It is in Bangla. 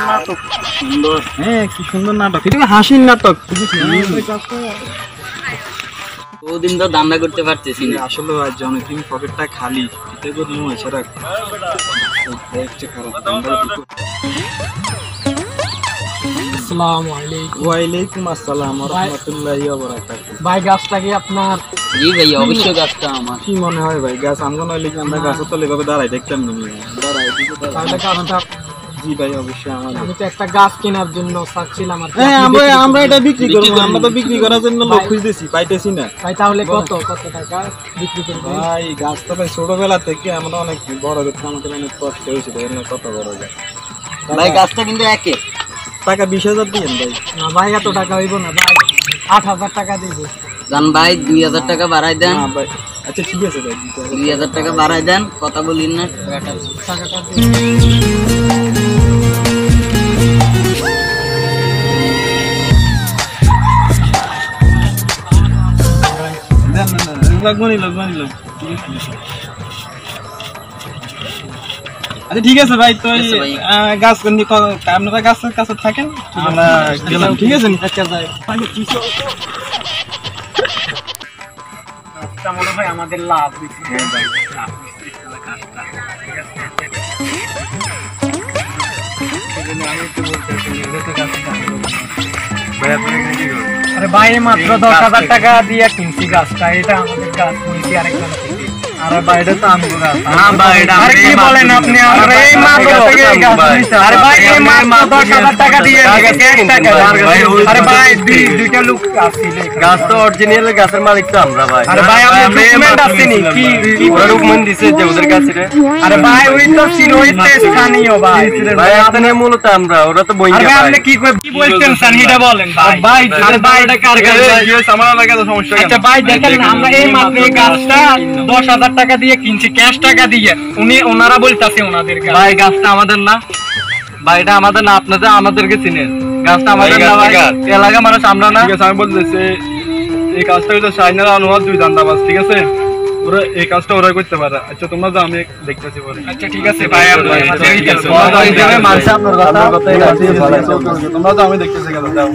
নাটক সুন্দর, হ্যাঁ কি সুন্দর নাটক, এটা হাসির নাটক। ওদিন তো দান্দা করতে পারতেছি না আসলে আজ অনেকদিন পকেটটা খালি, এতে করে নয় সেটা দেখছে খারাপ। আসসালামু আলাইকুম। ওয়ালাইকুম আসসালাম ওয়া রাহমাতুল্লাহি ওয়া বারাকাতুহু। ভাই গাছটা কি আপনার? জি ভাই, অবশ্যই গাছটা আমার। কি মনে হয় ভাই গাছ আমগো নইলে কি আমরা গাছের তলে এভাবে দাঁড়াই দেখতাম না? দাঁড়াই তাহলে কারণটা? জি ভাই অবশ্যই আমার। আমি তো একটা গাছ কেনার জন্য চাচ্ছিলাম আর কি। হ্যাঁ আমরা এটা বিক্রি করব, আমরা তো বিক্রি করার জন্য লোক খুঁজতেছি, পাইতেছি না ভাই। তাহলে কত টাকা বিক্রি করবেন? ভাই গাছ তো ভাই ছোটবেলা থেকে আমরা অনেক বড় করতে আমাদের অনেক কষ্ট হয়েছে, দেখেন কত বড় গাছ। ভাই গাছটা কিন্তু একে টাকা 20,000 দিয়েন ভাই। না ভাই এত টাকা হইব না ভাই, 8,000 টাকা দিব। জান ভাই 2,000 টাকা বাড়াই দেন। না ভাই আচ্ছা ঠিক আছে ভাই, 2,000 টাকা বাড়াই দেন, কথা বলিন না। টাকাটা আচ্ছা ঠিক আছে ভাই। তো গাছ আপনারা গাছের কাছে থাকেন, আমরা গেলাম, ঠিক আছে? আচ্ছা ভাই মনে হয় আমাদের লাভ আরে ভাই মাত্র 10,000 টাকা দিয়ে কিনছি গাছটা, এটা আমাদের গাছ নিয়েছি আরেকজন থেকে। আরে ভাই এটা তো আমগো গাছ। হ্যাঁ ভাই এটা আরে কি বলেন আপনি? আমরা এই মাত্র থেকে গাছ নিয়েছি। আরে ভাই এই মাত্র 10,000 টাকা দিয়ে ক্যাশ টাকা। আরে ভাই দুইটা লোক আসছিল, গাছ তো অরিজিনাল গাছের মালিক তো আমরা ভাই। আরে ভাই আপনি ডকুমেন্ট আসেনি কি ওরা ডকুমেন্ট দিছে যে ওদের কাছে রে। আরে ভাই ওই তো সিরোইতে স্থানীয় ভাই। ভাই আপনি মূলত আমরা, ওরা তো বইয়া আরে ভাই। ভাই আপনি কি বলছেন সানিটা বলেন ভাই। ভাই আরে ভাই এটা কার গাছ? আমার এলাকায় তো সমস্যা। আচ্ছা ভাই দেখেন না, আমরা এই মাত্র এই গাছটা 10,000 টাকা দিয়ে কিনছি, ক্যাশ টাকা দিয়ে। ওনারা বলতাছে ওনাদের গাছ। ভাই গাছটা আমাদের না ভাই, এটা আমাদের না, আপনাদের আমাদেরকে চিনেন। গাছটা আমাদের না ভাই, এলাকা মানুষ আমরা না। ঠিক আছে আমি বলতেছি এই কাজটা হইতো সাইনার আনোয়ার দুই দান্দাবাজ, ঠিক আছে? ওরা এই কাজটা ওরা করতে পারে। আচ্ছা তোমরা যাও, আমি দেখতেছি পরে। আচ্ছা ঠিক আছে ভাই, আমরা মানুষ আপনার কথা তোমরা যাও, আমি দেখতেছি। যাও